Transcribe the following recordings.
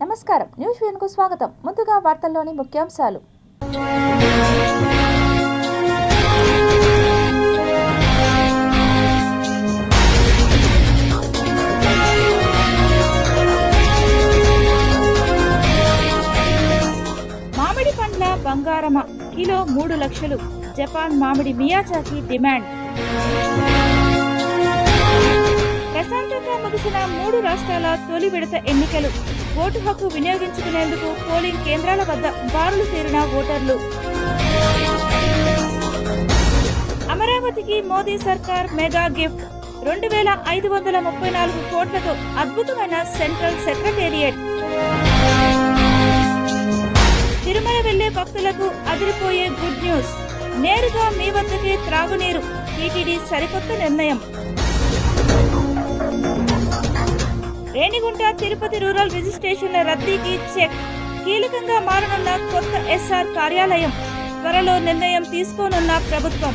నమస్కారం. న్యూస్ వ్యూన్కు స్వాగతం. ముందుగా వార్తల్లోని ముఖ్యాంశాలు. మామిడి పండ్ల బంగారమ కిలో 3 లక్షలు. జపాన్ మామిడి మియాజాకి డిమాండ్. ప్రశాంతంగా ముగిసిన 3 రాష్ట్రాల తొలి విడత ఎన్నికలు. ఓటు హక్కు వినియోగించుకునేందుకు పోలింగ్ కేంద్రాల వద్ద బారులు తీరిన ఓటర్లు. అమరావతికి మోదీ సర్కార్ మెగా గిఫ్ట్. 2534 కోట్లతో అద్భుతమైన సెంట్రల్ సెక్రటేరియట్. తిరుమల వెళ్లే భక్తులకు అదిరిపోయే గుడ్ న్యూస్. నేరుగా మీ వద్దకే త్రాగునీరు. టీటీడీ సరికొత్త నిర్ణయం. రేణిగుంట తిరుపతి రూరల్ రిజిస్ట్రేషన్ల రద్దీకి చెక్. కీలకంగా మారనున్న కొత్త ఎస్ఆర్ కార్యాలయం. త్వరలో నిర్ణయం తీసుకోనున్న ప్రభుత్వం.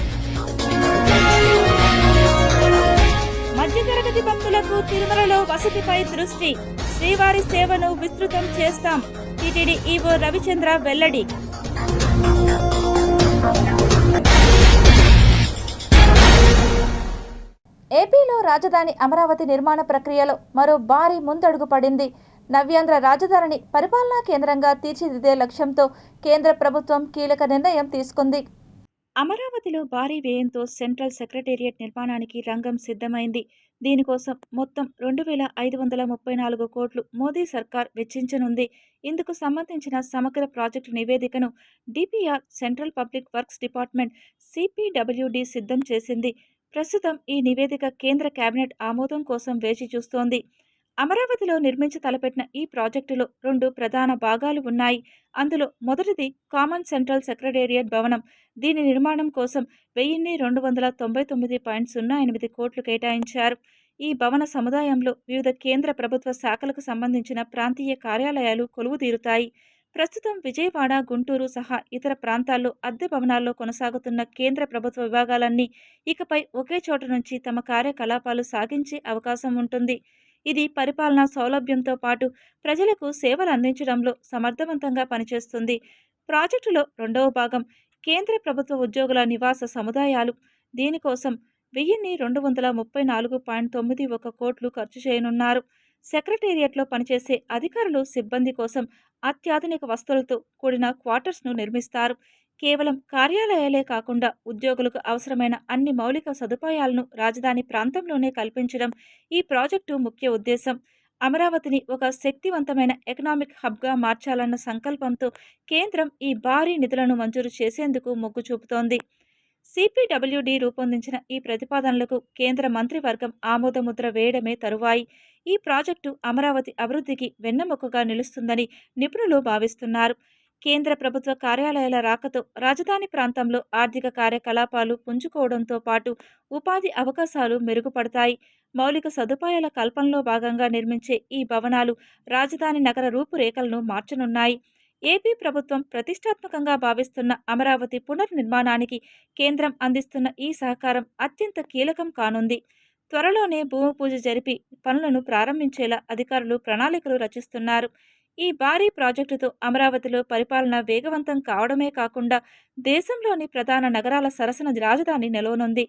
మధ్యతరగతి భక్తులకు తిరుమలలో వసతిపై దృష్టి. శ్రీవారి సేవను విస్తృతం చేస్తాం. టీటీడీ ఈవో రవిచంద్ర వెల్లడి. ఏపీలో రాజధాని అమరావతి నిర్మాణ ప్రక్రియలో మరో భారీ ముందడుగు పడింది. నవ్యాంధ్ర రాజధానిని పరిపాలనా కేంద్రంగా తీర్చిదిద్దే లక్ష్యంతో కేంద్ర ప్రభుత్వం కీలక నిర్ణయం తీసుకుంది. అమరావతిలో భారీ వ్యయంతో సెంట్రల్ సెక్రటేరియట్ నిర్మాణానికి రంగం సిద్ధమైంది. దీనికోసం మొత్తం 2534 కోట్లు మోదీ సర్కార్ వెచ్చించనుంది. ఇందుకు సంబంధించిన సమగ్ర ప్రాజెక్టు నివేదికను DPR central public works department CPWD సిద్ధం చేసింది. ప్రస్తుతం ఈ నివేదిక కేంద్ర కేబినెట్ ఆమోదం కోసం వేచి చూస్తోంది. అమరావతిలో నిర్మించి తలపెట్టిన ఈ ప్రాజెక్టులో 2 ప్రధాన భాగాలు ఉన్నాయి. అందులో మొదటిది కామన్ సెంట్రల్ సెక్రటేరియట్ భవనం. దీని నిర్మాణం కోసం 1299.08 కోట్లు కేటాయించారు. ఈ భవన సముదాయంలో వివిధ కేంద్ర ప్రభుత్వ శాఖలకు సంబంధించిన ప్రాంతీయ కార్యాలయాలు కొలువు తీరుతాయి. ప్రస్తుతం విజయవాడ, గుంటూరు సహా ఇతర ప్రాంతాల్లో అద్దె భవనాల్లో కొనసాగుతున్న కేంద్ర ప్రభుత్వ విభాగాలన్నీ ఇకపై ఒకే చోట నుంచి తమ కార్యకలాపాలు సాగించే అవకాశం ఉంటుంది. ఇది పరిపాలనా సౌలభ్యంతో పాటు ప్రజలకు సేవలు అందించడంలో సమర్థవంతంగా పనిచేస్తుంది. ప్రాజెక్టులో రెండవ భాగం కేంద్ర ప్రభుత్వ ఉద్యోగుల నివాస సముదాయాలు. దీనికోసం 1234.91 కోట్లు ఖర్చు చేయనున్నారు. సెక్రటేరియట్లో పనిచేసే అధికారులు, సిబ్బంది కోసం అత్యాధునిక వసతులతో కూడిన క్వార్టర్స్ను నిర్మిస్తారు. కేవలం కార్యాలయాలే కాకుండా ఉద్యోగులకు అవసరమైన అన్ని మౌలిక సదుపాయాలను రాజధాని ప్రాంతంలోనే కల్పించడం ఈ ప్రాజెక్టు ముఖ్య ఉద్దేశం. అమరావతిని ఒక శక్తివంతమైన ఎకనామిక్ హబ్గా మార్చాలన్న సంకల్పంతో కేంద్రం ఈ భారీ నిధులను మంజూరు చేసేందుకు మొగ్గు చూపుతోంది. సిపిడబ్ల్యూడి రూపొందించిన ఈ ప్రతిపాదనలకు కేంద్ర మంత్రివర్గం ఆమోదముద్ర వేయడమే తరువాయి. ఈ ప్రాజెక్టు అమరావతి అభివృద్ధికి వెన్నెముకగా నిలుస్తుందని నిపుణులు భావిస్తున్నారు. కేంద్ర ప్రభుత్వ కార్యాలయాల రాకతో రాజధాని ప్రాంతంలో ఆర్థిక కార్యకలాపాలు పుంజుకోవడంతో పాటు ఉపాధి అవకాశాలు మెరుగుపడతాయి. మౌలిక సదుపాయాల కల్పనలో భాగంగా నిర్మించే ఈ భవనాలు రాజధాని నగర రూపురేఖలను మార్చనున్నాయి. ఏపీ ప్రభుత్వం ప్రతిష్టాత్మకంగా భావిస్తున్న అమరావతి పునర్నిర్మాణానికి కేంద్రం అందిస్తున్న ఈ సహకారం అత్యంత కీలకం కానుంది. త్వరలోనే భూమి పూజ జరిపి పనులను ప్రారంభించేలా అధికారులు ప్రణాళికలు రచిస్తున్నారు. ఈ భారీ ప్రాజెక్టుతో అమరావతిలో పరిపాలన వేగవంతం కావడమే కాకుండా దేశంలోని ప్రధాన నగరాల సరసన రాజధాని నెలవనుంది.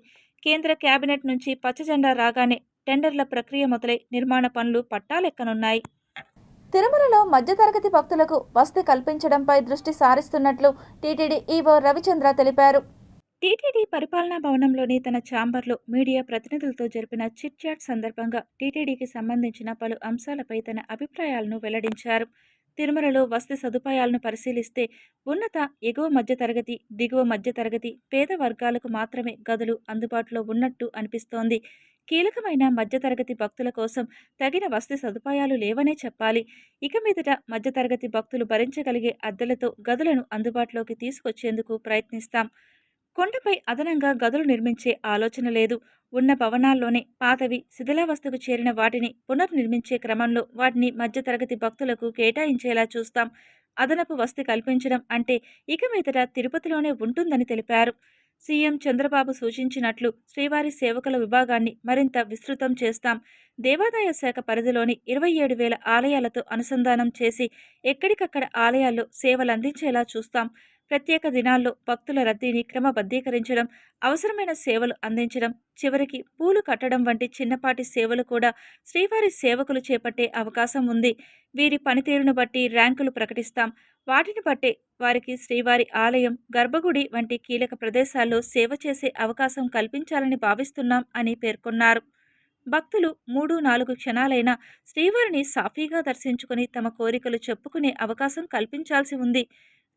కేంద్ర కేబినెట్ నుంచి పచ్చజెండా రాగానే టెండర్ల ప్రక్రియ మొదలై నిర్మాణ పనులు పట్టాలెక్కనున్నాయి. తిరుమలలో మధ్యతరగతి భక్తులకు వసతి కల్పించడంపై దృష్టి సారిస్తున్నట్లు టీటీడీ ఈవో రవిచంద్ర తెలిపారు. టీటీడీ పరిపాలనా భవనంలోని తన ఛాంబర్లో మీడియా ప్రతినిధులతో జరిపిన చిట్ చాట్ సందర్భంగా టీటీడీకి సంబంధించిన పలు అంశాలపై తన అభిప్రాయాలను వెల్లడించారు. తిరుమలలో వసతి సదుపాయాలను పరిశీలిస్తే ఉన్నత, ఎగువ మధ్యతరగతి, దిగువ మధ్యతరగతి, పేద వర్గాలకు మాత్రమే గదులు అందుబాటులో ఉన్నట్టు అనిపిస్తోంది. కీలకమైన మధ్యతరగతి భక్తుల కోసం తగిన వసతి సదుపాయాలు లేవనే చెప్పాలి. ఇక మీదట మధ్యతరగతి భక్తులు భరించగలిగే అద్దెలతో గదులను అందుబాటులోకి తీసుకొచ్చేందుకు ప్రయత్నిస్తాం. కొండపై అదనంగా గదులు నిర్మించే ఆలోచన లేదు. ఉన్న భవనాల్లోనే పాతవి, శిథిలావస్థకు చేరిన వాటిని పునర్నిర్మించే క్రమంలో వాటిని మధ్యతరగతి భక్తులకు కేటాయించేలా చూస్తాం. అదనపు వసతి కల్పించడం అంటే ఇక మీదట తిరుపతిలోనే ఉంటుందని తెలిపారు. సీఎం చంద్రబాబు సూచించినట్లు శ్రీవారి సేవకుల విభాగాన్ని మరింత విస్తృతం చేస్తాం. దేవాదాయ శాఖ పరిధిలోని 27,000 ఆలయాలతో అనుసంధానం చేసి ఎక్కడికక్కడ ఆలయాల్లో సేవలందించేలా చూస్తాం. ప్రత్యేక దినాల్లో భక్తుల రద్దీని క్రమబద్ధీకరించడం, అవసరమైన సేవలు అందించడం, చివరికి పూలు కట్టడం వంటి చిన్నపాటి సేవలు కూడా శ్రీవారి సేవకులు చేపట్టే అవకాశం ఉంది. వీరి పనితీరును బట్టి ర్యాంకులు ప్రకటిస్తాం. వాటిని బట్టే వారికి శ్రీవారి ఆలయం, గర్భగుడి వంటి కీలక ప్రదేశాల్లో సేవ చేసే అవకాశం కల్పించాలని భావిస్తున్నాం అని పేర్కొన్నారు. భక్తులు 3-4 క్షణాలైనా శ్రీవారిని సాఫీగా దర్శించుకుని తమ కోరికలు చెప్పుకునే అవకాశం కల్పించాల్సి ఉంది.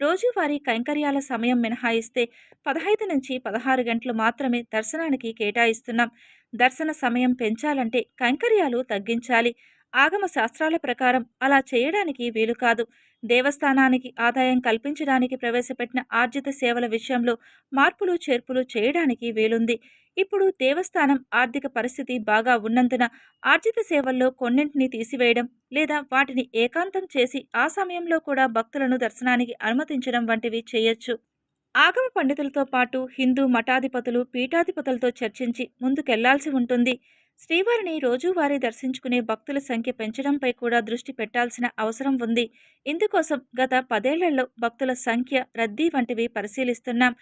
రోజువారీ కైంకర్యాల సమయం మినహాయిస్తే 15-16 గంటలు మాత్రమే దర్శనానికి కేటాయిస్తున్నాం. దర్శన సమయం పెంచాలంటే కైంకర్యాలు తగ్గించాలి. ఆగమ శాస్త్రాల ప్రకారం అలా చేయడానికి వీలు కాదు. దేవస్థానానికి ఆదాయం కల్పించడానికి ప్రవేశపెట్టిన ఆర్జిత సేవల విషయంలో మార్పులు చేర్పులు చేయడానికి వీలుంది. ఇప్పుడు దేవస్థానం ఆర్థిక పరిస్థితి బాగా ఉన్నందున ఆర్జిత సేవల్లో కొన్నింటిని తీసివేయడం లేదా వాటిని ఏకాంతం చేసి ఆ సమయంలో కూడా భక్తులను దర్శనానికి అనుమతించడం వంటివి చేయొచ్చు. ఆగమ పండితులతో పాటు హిందూ మఠాధిపతులు, పీఠాధిపతులతో చర్చించి ముందుకెళ్లాల్సి ఉంటుంది. శ్రీవారిని రోజువారీ దర్శించుకునే భక్తుల సంఖ్య పెంచడంపై కూడా దృష్టి పెట్టాల్సిన అవసరం ఉంది. ఇందుకోసం గత 10 ఏళ్లలో భక్తుల సంఖ్య, రద్దీ వంటివి పరిశీలిస్తున్నాం.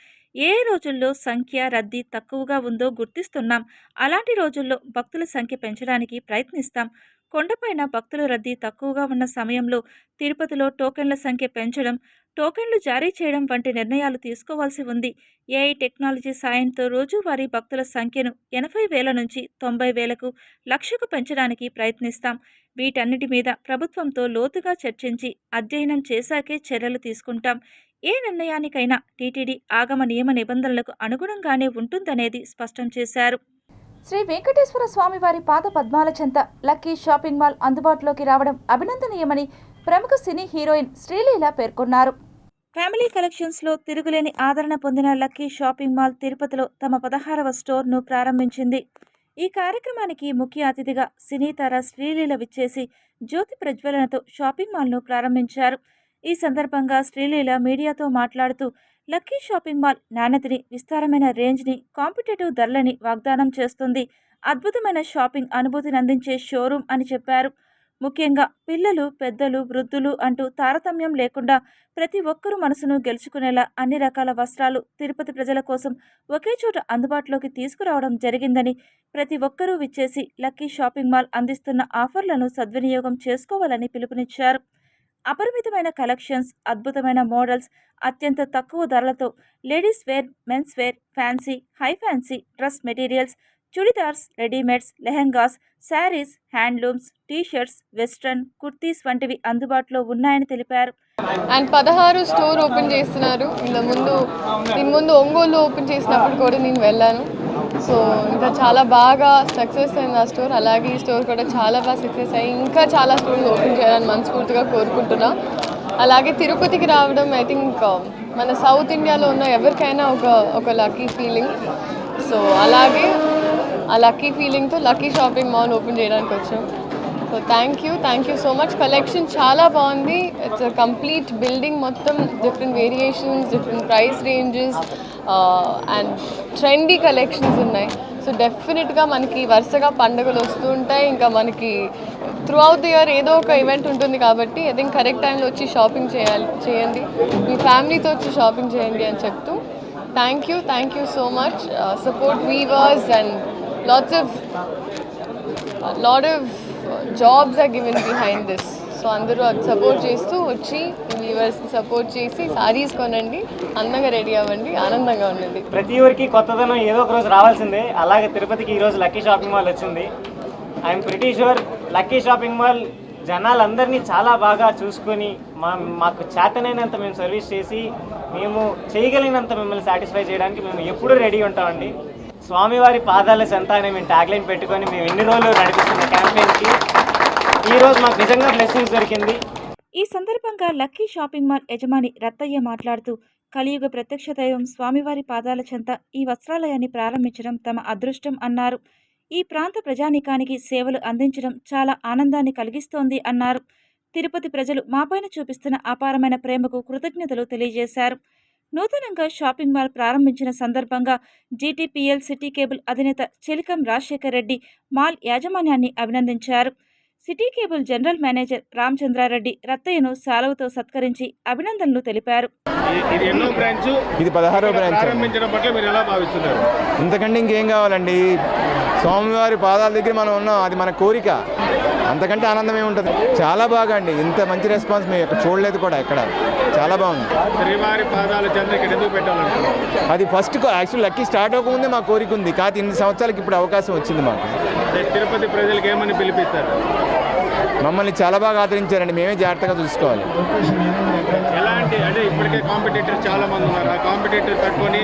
ఏ రోజుల్లో సంఖ్య, రద్దీ తక్కువగా ఉందో గుర్తిస్తున్నాం. అలాంటి రోజుల్లో భక్తుల సంఖ్య పెంచడానికి ప్రయత్నిస్తాం. కొండపైన భక్తుల రద్దీ తక్కువగా ఉన్న సమయంలో తిరుపతిలో టోకెన్ల సంఖ్య పెంచడం, టోకెన్లు జారీ చేయడం వంటి నిర్ణయాలు తీసుకోవాల్సి ఉంది. ఏఐ టెక్నాలజీ సాయంతో రోజువారీ భక్తుల సంఖ్యను 80,000 నుంచి 90,000కు, లక్షకు పెంచడానికి ప్రయత్నిస్తాం. వీటన్నిటి మీద ప్రభుత్వంతో లోతుగా చర్చించి అధ్యయనం చేశాకే చర్యలు తీసుకుంటాం. ఏ నిర్ణయానికైనా టీటీడీ ఆగమ నియమ నిబంధనలకు అనుగుణంగానే ఉంటుందనేది స్పష్టం చేశారు. శ్రీ వెంకటేశ్వర స్వామి వారి పాద పద్మాల చెంత లక్కీ షాపింగ్ మాల్ అందుబాటులోకి రావడం అభినందనీయమని ప్రముఖ సినీ హీరోయిన్ శ్రీలీల పేర్కొన్నారు. ఫ్యామిలీ కలెక్షన్స్లో తిరుగులేని ఆదరణ పొందిన లక్కీ షాపింగ్ మాల్ తిరుపతిలో తమ 16వ స్టోర్ను ప్రారంభించింది. ఈ కార్యక్రమానికి ముఖ్య అతిథిగా సినీ తార శ్రీలీల విచ్చేసి జ్యోతి ప్రజ్వలనతో షాపింగ్ మాల్ను ప్రారంభించారు. ఈ సందర్భంగా శ్రీలీల మీడియాతో మాట్లాడుతూ లక్కీ షాపింగ్ మాల్ నాణ్యతని, విస్తారమైన రేంజ్ని, కాంపిటేటివ్ ధరలని వాగ్దానం చేస్తుంది. అద్భుతమైన షాపింగ్ అనుభూతిని అందించే షోరూమ్ అని చెప్పారు. ముఖ్యంగా పిల్లలు, పెద్దలు, వృద్ధులు అంటూ తారతమ్యం లేకుండా ప్రతి ఒక్కరూ మనసును గెలుచుకునేలా అన్ని రకాల వస్త్రాలు తిరుపతి ప్రజల కోసం ఒకే చోట అందుబాటులోకి తీసుకురావడం జరిగిందని, ప్రతి ఒక్కరూ విచ్చేసి లక్కీ షాపింగ్ మాల్ అందిస్తున్న ఆఫర్లను సద్వినియోగం చేసుకోవాలని పిలుపునిచ్చారు. అపరిమితమైన కలెక్షన్స్, అద్భుతమైన మోడల్స్, అత్యంత తక్కువ ధరలతో ladies wear, men's wear, fancy, high fancy dress materials, churidars, readymades, lehengas, saris, handlooms, T-shirts, western, kurtis వంటివి అందుబాటులో ఉన్నాయని తెలిపారు. అండ్ 16 స్టోర్ ఓపెన్ చేస్తున్నారు. దీని ముందు ఒంగోలు ఓపెన్ చేసినప్పుడు కూడా నేను వెళ్ళాను. సో ఇంకా చాలా బాగా సక్సెస్ అయింది ఆ స్టోర్. అలాగే ఈ స్టోర్ కూడా చాలా బాగా సక్సెస్ అయ్యి ఇంకా చాలా స్టోర్లు ఓపెన్ చేయాలని మనస్ఫూర్తిగా కోరుకుంటున్నా. అలాగే తిరుపతికి రావడం ఐ థింక్ మన సౌత్ ఇండియాలో ఉన్న ఎవరికైనా ఒక లక్కీ ఫీలింగ్. సో అలాగే ఆ లక్కీ ఫీలింగ్తో లక్కీ షాపింగ్ మాల్ ఓపెన్ చేయడానికి వచ్చాం. So thank you so much. Collection చాలా బాగుంది. ఇట్స్ కంప్లీట్ బిల్డింగ్, మొత్తం different variations, different price ranges and trendy collections ఉన్నాయి. సో డెఫినెట్గా మనకి వరుసగా పండుగలు వస్తూ ఉంటాయి. ఇంకా మనకి త్రూ అవుట్ ది ఇయర్ ఏదో ఒక ఈవెంట్ ఉంటుంది కాబట్టి ఐ థింక్ కరెక్ట్ టైంలో వచ్చి షాపింగ్ చేయండి, మీ ఫ్యామిలీతో వచ్చి షాపింగ్ చేయండి అని చెప్తూ thank you so much. Support weavers and lot of jobs are given behind this. So అందరూ అది సపోర్ట్ చేస్తూ వచ్చి వ్యూవర్స్కి సపోర్ట్ చేసి సారీస్ కొనండి, అందంగా రెడీ అవ్వండి, ఆనందంగా ఉండండి. ప్రతి ఊరికి కొత్తదనం ఏదో ఒక రోజు రావాల్సిందే. అలాగే తిరుపతికి ఈరోజు లక్కీ షాపింగ్ మాల్ వచ్చింది. I'm pretty sure lucky shopping mall జనాలందరినీ చాలా బాగా చూసుకొని మాకు చేతనైనంత మేము సర్వీస్ చేసి మేము చేయగలిగినంత మిమ్మల్ని సాటిస్ఫై చేయడానికి మేము ఎప్పుడూ రెడీ ఉంటామండి. స్వామివారి పాదాల చెంత అనే మేము ట్యాగ్లైన్ పెట్టుకొని మేము ఎన్ని రోజులు నడిపిస్తున్న క్యాంపెయిన్కి ఈరోజు మాకు నిజంగా బ్లెస్సింగ్స్ దొరికింది. ఈ సందర్భంగా లక్కీ షాపింగ్ మాల్ యజమాని రత్తయ్య మాట్లాడుతూ కలియుగ ప్రత్యక్ష దైవం స్వామివారి పాదాల చెంత ఈ వస్త్రాలయాన్ని ప్రారంభించడం తమ అదృష్టం అన్నారు. ఈ ప్రాంత ప్రజానీకానికి సేవలు అందించడం చాలా ఆనందాన్ని కలిగిస్తోంది అన్నారు. తిరుపతి ప్రజలు మాపైన చూపిస్తున్న అపారమైన ప్రేమకు కృతజ్ఞతలు తెలియజేశారు. నూతనంగా షాపింగ్ మాల్ ప్రారంభించిన సందర్భంగా జీటీపీఎల్ సిటీ కేబుల్ అధినేత చెలికం రాజశేఖర్ రెడ్డి మాల్ యాజమాన్యాన్ని అభినందించారు. City cable general manager Ramachandrareddy రత్తయ్యను శాలువతో సత్కరించి అభినందనలు తెలిపారు. ఇది ఎన్నో బ్రాంచ్? ఇది 16వ బ్రాంచ్. ప్రారంభించడం పట్ల మీరు ఎలా భావిస్తున్నారు? ఇంతకంటే ఇంకేం కావాలండి? స్వామివారి పాదాల దగ్గర మనం ఉన్నాం, అది మన కోరిక. అంతకంటే ఆనందం ఏముంటుంది? చాలా బాగా అండి, ఇంత మంచి రెస్పాన్స్ మేము ఎక్కడ చూడలేదు కూడా. ఎక్కడ చాలా బాగుంది. శ్రీవారి పాదాల చెంత ఇక్కడ ఎందుకు పెట్టాలంటున్నారు? అది ఫస్ట్ యాక్చువల్ లక్కీ స్టార్ట్ అవ్వకముందే మా కోరిక ఉంది, కాదు ఇన్ని సంవత్సరాలకి ఇప్పుడు అవకాశం వచ్చింది మాకు. తిరుపతి ప్రజలకు ఏమని పిలిపిస్తారు? మమ్మల్ని చాలా బాగా ఆదరించారండి, మేమే జాగ్రత్తగా చూసుకోవాలి. ఎలాంటి అంటే ఇప్పటికే కాంపిటేటర్స్ చాలా మంది ఉన్నారు, ఆ కాంపిటేటర్ తట్టుకొని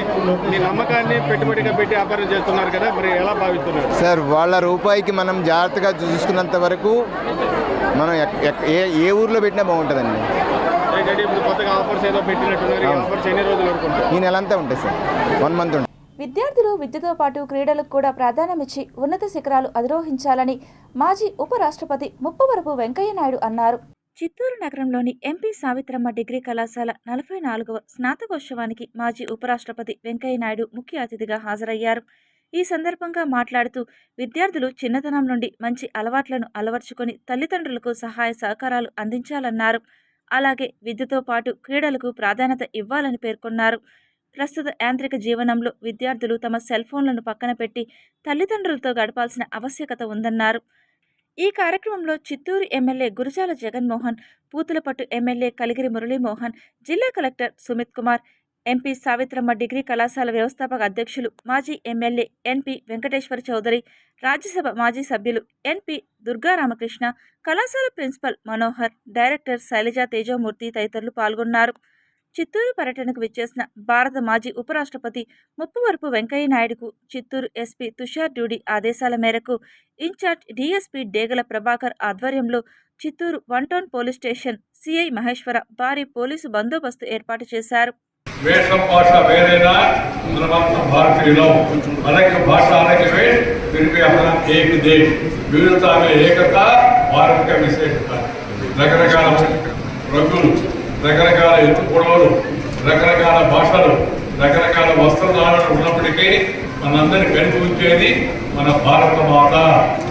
మీ నమ్మకాన్ని పెట్టుబడిగా పెట్టి వ్యాపారం చేస్తున్నారు కదా, మరి ఎలా భావిస్తున్నారు? సార్, వాళ్ళ రూపాయికి మనం జాగ్రత్తగా చూసుకున్నంత వరకు మనం ఏ ఊర్లో పెట్టినా బాగుంటుందండి. ఇప్పుడు కొత్తగా ఆఫర్స్ ఏదో పెట్టినట్టున్నారు, ఈ ఆఫర్స్ ఎన్ని రోజులు వరకు? ఈ నెల అంతా ఉంటాయి సార్, 1 మంత్ ఉంటుంది. విద్యార్థులు విద్యతో పాటు క్రీడలకు కూడా ప్రాధాన్యమిచ్చి ఉన్నత శిఖరాలు అధిరోహించాలని మాజీ ఉపరాష్ట్రపతి ముప్పవరపు వెంకయ్య నాయుడు అన్నారు. చిత్తూరు నగరంలోని ఎంపీ సావిత్రమ్మ డిగ్రీ కళాశాల 44వ స్నాతకోత్సవానికి మాజీ ఉపరాష్ట్రపతి వెంకయ్య నాయుడు ముఖ్య అతిథిగా హాజరయ్యారు. ఈ సందర్భంగా మాట్లాడుతూ విద్యార్థులు చిన్నతనం నుండి మంచి అలవాట్లను అలవర్చుకొని తల్లిదండ్రులకు సహాయ సహకారాలు అందించాలన్నారు. అలాగే విద్యతో పాటు క్రీడలకు ప్రాధాన్యత ఇవ్వాలని పేర్కొన్నారు. ప్రస్తుత యాంత్రిక జీవనంలో విద్యార్థులు తమ సెల్ ఫోన్లను పక్కన పెట్టి తల్లిదండ్రులతో గడపాల్సిన ఆవశ్యకత ఉందన్నారు. ఈ కార్యక్రమంలో చిత్తూరు ఎమ్మెల్యే గురజాల జగన్మోహన్, పూతులపట్టు ఎమ్మెల్యే కలిగిరి మురళీమోహన్, జిల్లా collector Sumit Kumar, MP Savitramma degree కళాశాల వ్యవస్థాపక అధ్యక్షులు మాజీ ఎమ్మెల్యే ఎన్పి వెంకటేశ్వర చౌదరి, రాజ్యసభ మాజీ సభ్యులు ఎన్పి దుర్గారామకృష్ణ, కళాశాల ప్రిన్సిపల్ మనోహర్, డైరెక్టర్ శైలజా తేజోమూర్తి తదితరులు పాల్గొన్నారు. చిత్తూరు పర్యటనకు విచ్చేసిన భారత మాజీ ఉపరాష్ట్రపతి ముప్పవరపు వెంకయ్య నాయుడుకు చిత్తూరు ఎస్పీ తుషార్ డ్యూడి ఆదేశాల మేరకు ఇన్ఛార్జ్ డీఎస్పీ డేగల ప్రభాకర్ ఆధ్వర్యంలో Chittoor 1 town police station CI Maheshwara భారీ పోలీసు బందోబస్తు ఏర్పాటు చేశారు. వేషం భాష వేరేనా మనమంతా భారతీయులం अलग भाषा अलग वेश फिर भी अपना एक देश विविधता में एकता भारत का विशेषता రకరకాల రంగులు రకరకాల ఎత్తు పొడవులు రకరకాల భాషలు రకరకాల వస్త్రధారణ ఉన్నప్పటికీ మనందరినీ కలిపి ఉంచేది మన భారత మాత,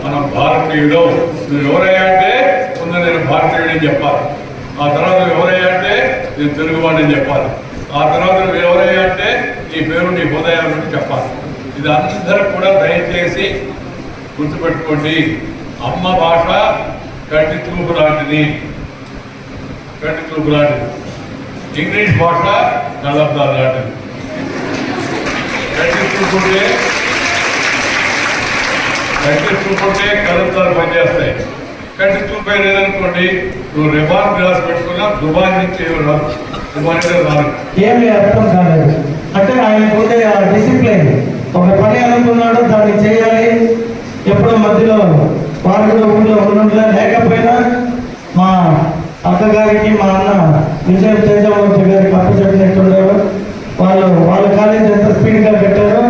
మన భారతీయుడు. నువ్వు ఎవరయ్యా అంటే ముందు నేను భారతీయుడని చెప్పాలి, ఆ తర్వాత నువ్వు ఎవరయ్యా అంటే నేను తెలుగువాడని చెప్పాలి, ఆ తర్వాత నువ్వు ఎవరయ్యా అంటే నీ పేరు నీ హృదయాన్ని చెప్పాలి. ఇది అందరూ కూడా దయచేసి గుర్తుపెట్టుకోండి. అమ్మ భాష కంటి చూపు లాంటిది, కంటి చూపు లాంటిది. ఇంగ్లీష్ భాష కళ్ళద్దాలు లాంటిది. కంటి చూపుంటే కళ్ళద్దాలు పనిచేస్తాయి. కంటి చూపే లేదనుకోండి, నువ్వు రిబాన్ గ్లాస్ పెట్టుకున్నా దుబాయ్ నుంచి రాదు. ఏమీ అర్థం కాలేదు. అంటే ఆయనకు ఉండే ఆ డిసిప్లిన్, ఒక పని అనుకున్నాడు దాన్ని చేయాలి. ఎప్పుడో మధ్యలో వారు కూడా ఊళ్ళో ఉన్నట్లే లేకపోయినా మా అక్కగారికి మా అన్న విజయ తేజమూర్తి గారికి అప్పచెప్పినట్టుండేవారు. వాళ్ళ కాలేజ్ ఎంత స్పీడ్గా పెట్టారో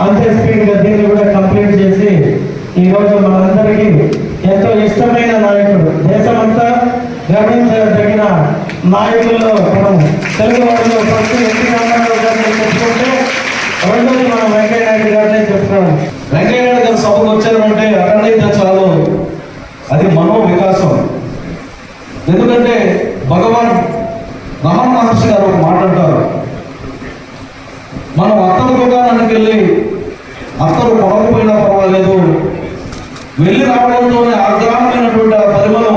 అంతే స్పీడ్గా దీన్ని కూడా కంప్లీట్ చేసి ఈరోజు మనందరికీ ఎంతో ఇష్టమైన నాయకుడు, దేశమంతా గర్వించదగిన నాయకుల్లో మనం తెలుగు వాళ్ళలో ఫస్ట్ ఎన్టీ రామారావు గారిని చెప్పుకుంటే రెండోది మనం వెంకయ్య నాయుడు గారినే చెప్పుకోవాలి. వెంకయ్య నాయుడు గారు సభకు వచ్చారంటే అక్కడైతే చాలు, అది మనో వికాసం. ఎందుకంటే భగవాన్ రమణ మహర్షి గారు ఒక మాట అంటారు, మనం అత్తల దుకాణానికి వెళ్ళి అత్తలు కొనకపోయినా పర్వాలేదు, వెళ్ళి రావడంతోనే ఆగ్రహమైనటువంటి ఆ పరిమళం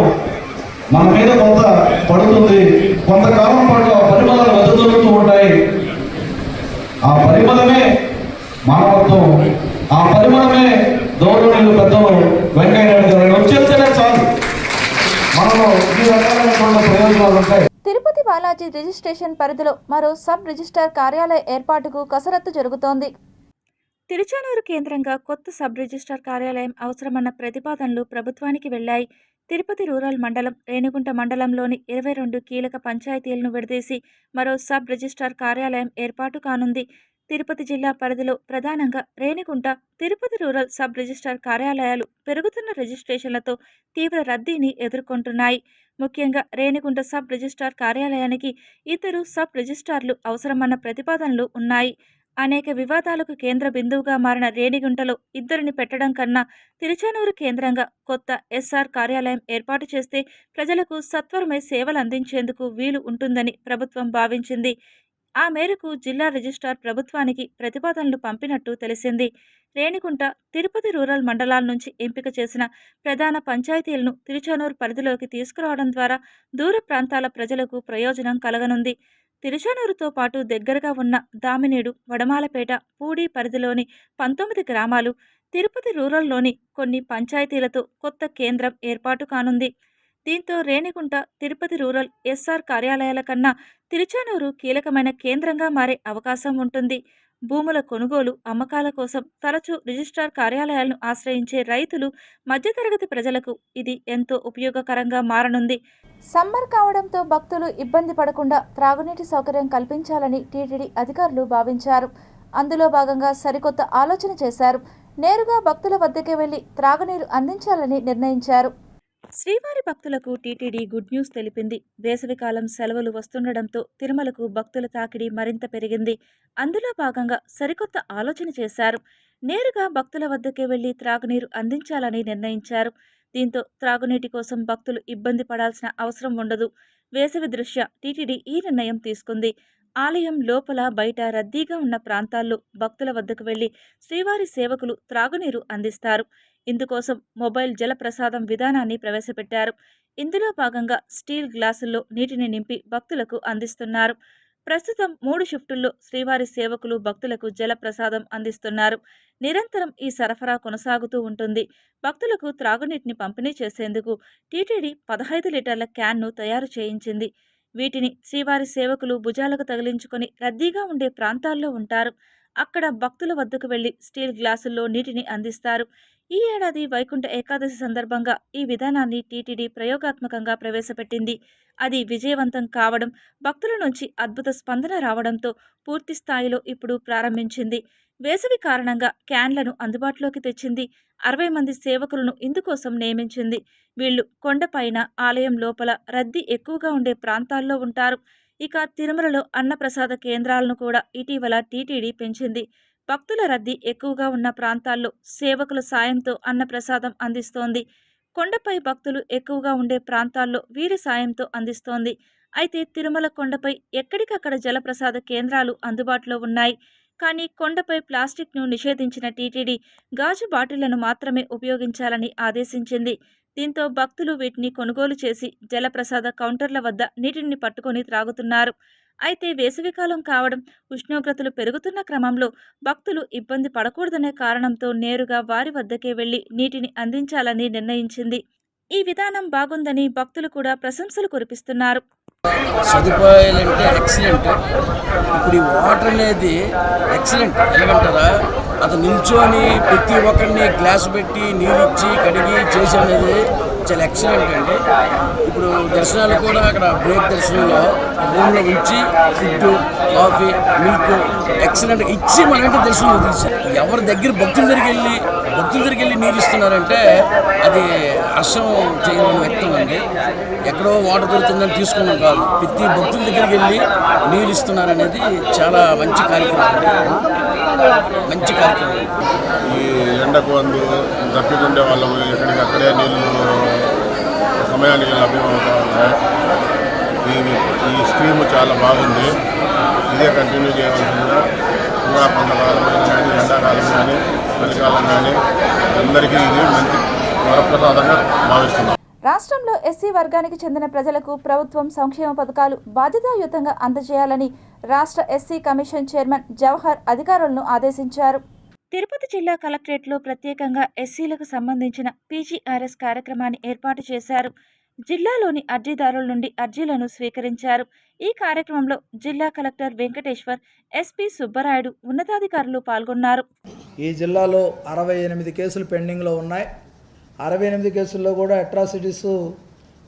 మన మీద కొంత పడుతుంది. కొంతకాలం పాటు ఆ పరిమళాలు వెదజల్లుతూ ఉంటాయి. ఆ పరిమళమే మానవత్వం, ఆ పరిమళమే గౌరవనీయులు పెద్దలు వెంకయ్య నాయుడు గారు వచ్చేస్తేనే చాలు, మనలో ఈ రకాలైనటువంటి ప్రయోజనాలు ఉంటాయి. తిరుపతి బాలాజీ రిజిస్ట్రేషన్ పరిధిలో మరో సబ్ రిజిస్ట్రార్ కార్యాలయ ఏర్పాటుకు కసరత్తు జరుగుతోంది. తిరుచానూరు కేంద్రంగా కొత్త సబ్ రిజిస్ట్రార్ కార్యాలయం అవసరమన్న ప్రతిపాదనలు ప్రభుత్వానికి వెళ్లాయి. తిరుపతి రూరల్ మండలం, రేణిగుంట మండలంలోని 22 కీలక పంచాయతీలను విడదీసి మరో సబ్ రిజిస్ట్రార్ కార్యాలయం ఏర్పాటు కానుంది. తిరుపతి జిల్లా పరిధిలో ప్రధానంగా Renigunta, Tirupati rural sub registrar కార్యాలయాలు పెరుగుతున్న రిజిస్ట్రేషన్లతో తీవ్ర రద్దీని ఎదుర్కొంటున్నాయి. ముఖ్యంగా రేణిగుంట సబ్ రిజిస్ట్రార్ కార్యాలయానికి ఇద్దరు సబ్ రిజిస్ట్రార్లు అవసరమన్న ప్రతిపాదనలు ఉన్నాయి. అనేక వివాదాలకు కేంద్ర బిందువుగా మారిన రేణిగుంటలో ఇద్దరిని పెట్టడం కన్నా తిరుచానూరు కేంద్రంగా కొత్త ఎస్ఆర్ కార్యాలయం ఏర్పాటు చేస్తే ప్రజలకు సత్వరమే సేవలు అందించేందుకు వీలు ఉంటుందని ప్రభుత్వం భావించింది. ఆ మేరకు జిల్లా రిజిస్ట్రార్ ప్రభుత్వానికి ప్రతిపాదనలు పంపినట్టు తెలిసింది. రేణిగుంట, తిరుపతి రూరల్ మండలాల నుంచి ఎంపిక చేసిన ప్రధాన పంచాయతీలను తిరుచానూరు పరిధిలోకి తీసుకురావడం ద్వారా దూర ప్రాంతాల ప్రజలకు ప్రయోజనం కలగనుంది. తిరుచానూరుతో పాటు దగ్గరగా ఉన్న దామినేడు, వడమాలపేట, పూడి పరిధిలోని 19 గ్రామాలు, తిరుపతి రూరల్లోని కొన్ని పంచాయతీలతో కొత్త కేంద్రం ఏర్పాటు కానుంది. దీంతో రేణిగుంట, తిరుపతి రూరల్ ఎస్ఆర్ కార్యాలయాల కన్నా తిరుచానూరు కీలకమైన కేంద్రంగా మారే అవకాశం ఉంటుంది. భూముల కొనుగోలు, అమ్మకాల కోసం తరచూ రిజిస్ట్రార్ కార్యాలయాలను ఆశ్రయించే రైతులు, మధ్యతరగతి ప్రజలకు ఇది ఎంతో ఉపయోగకరంగా మారనుంది. సమ్మర్ కావడంతో భక్తులు ఇబ్బంది పడకుండా త్రాగునీటి సౌకర్యం కల్పించాలని టీటీడీ అధికారులు భావించారు. అందులో భాగంగా సరికొత్త ఆలోచన చేశారు. నేరుగా భక్తుల వద్దకే వెళ్లి త్రాగునీరు అందించాలని నిర్ణయించారు. శ్రీవారి భక్తులకు టీటీడీ గుడ్ న్యూస్ తెలిపింది. వేసవికాలం సెలవులు వస్తుండటంతో తిరుమలకు భక్తుల తాకిడి మరింత పెరిగింది. అందులో భాగంగా సరికొత్త ఆలోచన చేశారు. నేరుగా భక్తుల వద్దకే వెళ్లి త్రాగునీరు అందించాలని నిర్ణయించారు. దీంతో త్రాగునీటి కోసం భక్తులు ఇబ్బంది పడాల్సిన అవసరం ఉండదు. వేసవి దృష్ట్యా టీటీడీ ఈ నిర్ణయం తీసుకుంది. ఆలయం లోపల, బయట రద్దీగా ఉన్న ప్రాంతాల్లో భక్తుల వద్దకు వెళ్లి శ్రీవారి సేవకులు త్రాగునీరు అందిస్తారు. ఇందుకోసం మొబైల్ జలప్రసాదం విధానాన్ని ప్రవేశపెట్టారు. ఇందులో భాగంగా స్టీల్ గ్లాసుల్లో నీటిని నింపి భక్తులకు అందిస్తున్నారు. ప్రస్తుతం 3 షిఫ్టుల్లో శ్రీవారి సేవకులు భక్తులకు జలప్రసాదం అందిస్తున్నారు. నిరంతరం ఈ సరఫరా కొనసాగుతూ ఉంటుంది. భక్తులకు త్రాగునీటిని పంపిణీ చేసేందుకు టీటీడీ 15 లీటర్ల క్యాన్ను తయారు చేయించింది. వీటిని శ్రీవారి సేవకులు భుజాలకు తగిలించుకొని రద్దీగా ఉండే ప్రాంతాల్లో ఉంటారు. అక్కడ భక్తుల వద్దకు వెళ్లి స్టీల్ గ్లాసుల్లో నీటిని అందిస్తారు. ఈ ఏడాది వైకుంఠ ఏకాదశి సందర్భంగా ఈ విధానాన్ని టీటీడీ ప్రయోగాత్మకంగా ప్రవేశపెట్టింది. అది విజయవంతం కావడం, భక్తుల నుంచి అద్భుత స్పందన రావడంతో పూర్తి స్థాయిలో ఇప్పుడు ప్రారంభించింది. వేసవి కారణంగా క్యాన్లను అందుబాటులోకి తెచ్చింది. 60 మంది సేవకులను ఇందుకోసం నియమించింది. వీళ్లు కొండపైన, ఆలయం లోపల రద్దీ ఎక్కువగా ఉండే ప్రాంతాల్లో ఉంటారు. ఇక తిరుమలలో అన్నప్రసాద కేంద్రాలను కూడా ఇటీవల టీటీడీ పెంచింది. భక్తుల రద్దీ ఎక్కువగా ఉన్న ప్రాంతాల్లో సేవకుల సాయంతో అన్నప్రసాదం అందిస్తోంది. కొండపై భక్తులు ఎక్కువగా ఉండే ప్రాంతాల్లో వీరి సాయంతో అందిస్తోంది. అయితే తిరుమల కొండపై ఎక్కడికక్కడ జలప్రసాద కేంద్రాలు అందుబాటులో ఉన్నాయి. కానీ కొండపై ప్లాస్టిక్ను నిషేధించిన టీటీడీ గాజు బాటిళ్లను మాత్రమే ఉపయోగించాలని ఆదేశించింది. దీంతో భక్తులు వీటిని కొనుగోలు చేసి జలప్రసాద కౌంటర్ల వద్ద నీటిని పట్టుకొని త్రాగుతున్నారు. అయితే వేసవికాలం కావడం, ఉష్ణోగ్రతలు పెరుగుతున్న క్రమంలో భక్తులు ఇబ్బంది పడకూడదనే కారణంతో నేరుగా వారి వద్దకే వెళ్లి నీటిని అందించాలని నిర్ణయించింది. ఈ విధానం బాగుందని భక్తులు కూడా ప్రశంసలు కురిపిస్తున్నారు. సదుపాయాలంటే ఎక్సలెంట్. ఇప్పుడు ఈ వాటర్ అనేది ఎక్సలెంట్. ఎలాగంటారా, అతను నిల్చొని ప్రతి ఒక్కరిని గ్లాస్ పెట్టి నీళ్ళు ఇచ్చి కడిగి చేసి అనేది చాలా ఎక్సలెంట్ అండి. ఇప్పుడు దర్శనాలు కూడా అక్కడ బ్రేక్ దర్శనంలో రూమ్లో ఉంచి ఫుడ్, కాఫీ, మిల్క్ ఎక్సలెంట్గా ఇచ్చి మనకంటే దర్శనం వదిలించారు. ఎవరి దగ్గర భక్తుల దగ్గరికి వెళ్ళి నీళ్ళు ఇస్తున్నారంటే అది హర్షం చేయడం వ్యక్తం అండి. ఎక్కడో వాటర్ దొరుకుతుందని తీసుకున్నాం కాదు, ప్రతి భక్తుల దగ్గరికి వెళ్ళి నీళ్ళు ఇస్తున్నారనేది చాలా మంచి కార్యక్రమం అండి. మంచి కార్యక్రమం. ఈ ఎండకు తప్పితుండే వాళ్ళము ఎక్కడికక్కడే నీళ్ళు సమయానికి లభ్యమవుతా ఉన్నాయి. ఈ స్కీమ్ చాలా బాగుంది. ఇదే కంటిన్యూ చేయవలసిందిగా ఇంకా కొంతకాలమైన కానీ, ఎండాకాలం కానీ, చలికాలం కానీ అందరికీ ఇది మంచి వరప్రసాదంగా భావిస్తున్నాం. రాష్ట్రంలో ఎస్సీ వర్గానికి చెందిన ప్రజలకు ప్రభుత్వం సంక్షేమ పథకాలు బాధ్యతాయుతంగా అందజేయాలని రాష్ట్ర ఎస్సీ కమిషన్ చైర్మన్ జవహర్ అధికారులను ఆదేశించారు. తిరుపతి జిల్లా కలెక్టరేట్లో ప్రత్యేకంగా ఎస్సీలకు సంబంధించిన పీజీఆర్ఎస్ కార్యక్రమాన్ని ఏర్పాటు చేశారు. జిల్లాలోని అర్జీదారుల నుండి అర్జీలను స్వీకరించారు. ఈ కార్యక్రమంలో జిల్లా కలెక్టర్ వెంకటేశ్వర్, ఎస్పీ సుబ్బరాయుడు, ఉన్నతాధికారులు పాల్గొన్నారు. ఈ జిల్లాలో 68 కేసులు పెండింగ్లో ఉన్నాయి. 68 కేసుల్లో కూడా అట్రాసిటీస్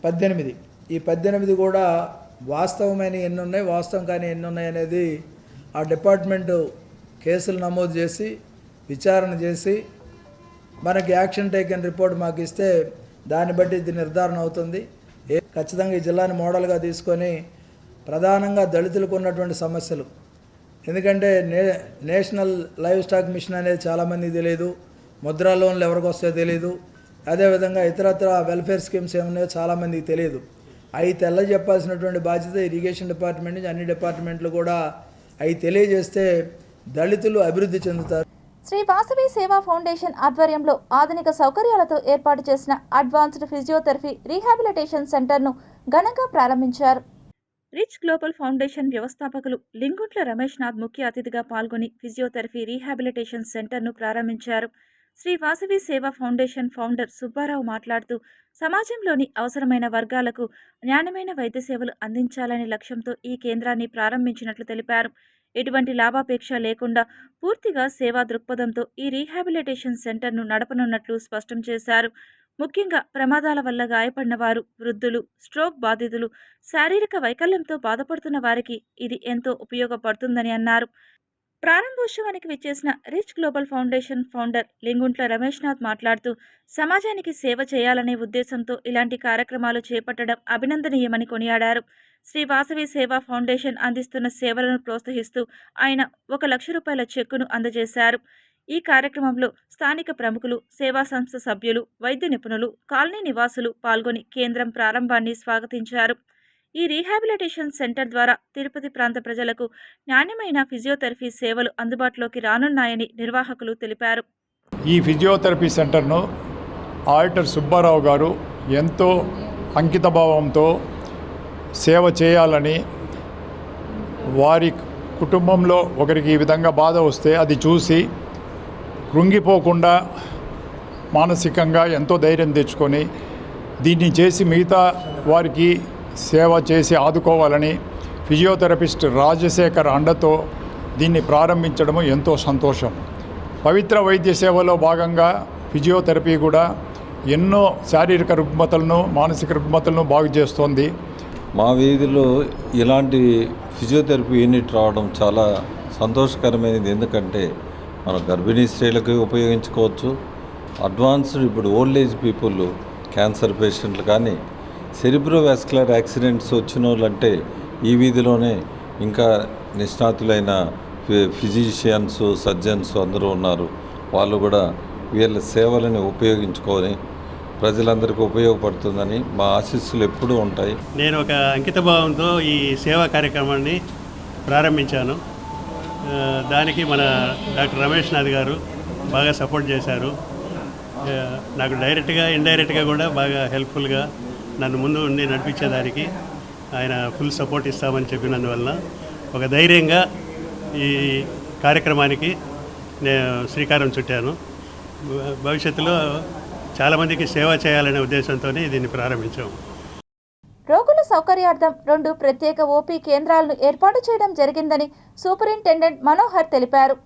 18. ఈ 18 కూడా వాస్తవమైన ఎన్ని ఉన్నాయి, వాస్తవం కానీ ఎన్ని ఉన్నాయి అనేది ఆ డిపార్ట్మెంటు కేసులు నమోదు చేసి విచారణ చేసి మనకి యాక్షన్ టేకెన్ రిపోర్ట్ మాకు ఇస్తే దాన్ని బట్టి ఇది నిర్ధారణ అవుతుంది. ఖచ్చితంగా ఈ జిల్లాని మోడల్గా తీసుకొని ప్రధానంగా దళితులకు ఉన్నటువంటి సమస్యలు, ఎందుకంటే నేషనల్ లైవ్ స్టాక్ మిషన్ అనేది చాలామందికి తెలియదు, ముద్రా లోన్లు ఎవరికి వస్తాయో తెలియదు, అదేవిధంగా ఇతరత్ర వెల్ఫేర్ స్కీమ్స్ ఏమున్నాయో చాలామందికి తెలియదు. అవి చెప్పాల్సినటువంటి బాధ్యత ఇరిగేషన్ డిపార్ట్మెంట్ నుంచి అన్ని డిపార్ట్మెంట్లు కూడా అవి తెలియజేస్తే దళితులు అభివృద్ధి చెందుతారు. శ్రీ వాసవి సేవా ఫౌండేషన్ ఆధ్వర్యంలో ఆధునిక సౌకర్యాలతో ఏర్పాటు చేసిన అడ్వాన్స్డ్ ఫిజియోథెరపీ రీహాబిలిటేషన్ సెంటర్ను ఘనంగా ప్రారంభించారు. రిచ్ గ్లోబల్ ఫౌండేషన్ వ్యవస్థాపకులు లింగుంట్ల రమేష్ నాథ్ ముఖ్య అతిథిగా పాల్గొని ఫిజియోథెరపీ రీహాబిలిటేషన్ సెంటర్ను ప్రారంభించారు. శ్రీ వాసవి సేవా ఫౌండేషన్ ఫౌండర్ సుబ్బారావు మాట్లాడుతూ సమాజంలోని అవసరమైన వర్గాలకు నాణ్యమైన వైద్య సేవలు అందించాలనే లక్ష్యంతో ఈ కేంద్రాన్ని ప్రారంభించినట్లు తెలిపారు. ఎటువంటి లాభాపేక్ష లేకుండా పూర్తిగా సేవా దృక్పథంతో ఈ రీహాబిలిటేషన్ సెంటర్ను నడపనున్నట్లు స్పష్టం చేశారు. ముఖ్యంగా ప్రమాదాల వల్ల గాయపడిన వారు, వృద్ధులు, స్ట్రోక్ బాధితులు, శారీరక వైకల్యంతో బాధపడుతున్న వారికి ఇది ఎంతో ఉపయోగపడుతుందని అన్నారు. ప్రారంభోత్సవానికి విచ్చేసిన rich global foundation founder Linguntla Ramesh Nath మాట్లాడుతూ సమాజానికి సేవ చేయాలనే ఉద్దేశంతో ఇలాంటి కార్యక్రమాలు చేపట్టడం అభినందనీయమని కొనియాడారు. శ్రీ వాసవి సేవా ఫౌండేషన్ అందిస్తున్న సేవలను ప్రోత్సహిస్తూ ఆయన 1 లక్ష రూపాయల చెక్కును అందజేశారు. ఈ కార్యక్రమంలో స్థానిక ప్రముఖులు, సేవా సంస్థ సభ్యులు, వైద్య నిపుణులు, కాలనీ నివాసులు పాల్గొని కేంద్రం ప్రారంభాన్ని స్వాగతించారు. ఈ రీహాబిలిటేషన్ సెంటర్ ద్వారా తిరుపతి ప్రాంత ప్రజలకు నాణ్యమైన ఫిజియోథెరపీ సేవలు అందుబాటులోకి రానున్నాయని నిర్వాహకులు తెలిపారు. ఈ ఫిజియోథెరపీ సెంటర్ను ఆడిటర్ సుబ్బారావు గారు ఎంతో అంకితభావంతో సేవ చేయాలని, వారి కుటుంబంలో ఒకరికి ఈ విధంగా బాధ వస్తే అది చూసి కృంగిపోకుండా మానసికంగా ఎంతో ధైర్యం తెచ్చుకొని దీన్ని చేసి మిగతా వారికి సేవ చేసి ఆదుకోవాలని ఫిజియోథెరపిస్ట్ రాజశేఖర్ అండతో దీన్ని ప్రారంభించడము ఎంతో సంతోషం. పవిత్ర వైద్య సేవలో భాగంగా ఫిజియోథెరపీ కూడా ఎన్నో శారీరక రుగ్మతలను, మానసిక రుగ్మతలను బాగు చేస్తోంది. మా వీధిలో ఇలాంటి ఫిజియోథెరపీ యూనిట్ రావడం చాలా సంతోషకరమైనది. ఎందుకంటే మన గర్భిణీ స్త్రీలకు ఉపయోగించుకోవచ్చు. అడ్వాన్స్డ్ ఇప్పుడు ఓల్డ్ ఏజ్ పీపుల్, క్యాన్సర్ పేషెంట్లు కానీ సెరిబ్రోవాస్కులర్ యాక్సిడెంట్స్ వచ్చిన వాళ్ళంటే ఈ వీధిలోనే ఇంకా నిష్ణాతులైన ఫిజిషియన్స్, సర్జన్స్ అందరూ ఉన్నారు. వాళ్ళు కూడా వీళ్ళ సేవలను ఉపయోగించుకొని ప్రజలందరికీ ఉపయోగపడుతుందని మా ఆశీస్సులు ఎప్పుడూ ఉంటాయి. నేను ఒక అంకితభావంతో ఈ సేవా కార్యక్రమాన్ని ప్రారంభించాను. దానికి మన డాక్టర్ రమేష్ నాథ్ గారు బాగా సపోర్ట్ చేశారు. నాకు డైరెక్ట్గా, ఇండైరెక్ట్గా కూడా బాగా హెల్ప్ఫుల్గా నన్ను ముందు ఉండి నడిపించేదానికి ఆయన ఫుల్ సపోర్ట్ ఇస్తామని చెప్పినందువల్ల ఒక ధైర్యంగా ఈ కార్యక్రమానికి నేను శ్రీకారం చుట్టాను. భవిష్యత్తులో చాలామందికి సేవ చేయాలనే ఉద్దేశంతోనే దీన్ని ప్రారంభించాము. రోగుల సౌకర్యార్థం 2 ప్రత్యేక ఓపీ కేంద్రాలను ఏర్పాటు చేయడం జరిగిందని సూపరింటెండెంట్ మనోహర్ తెలిపారు.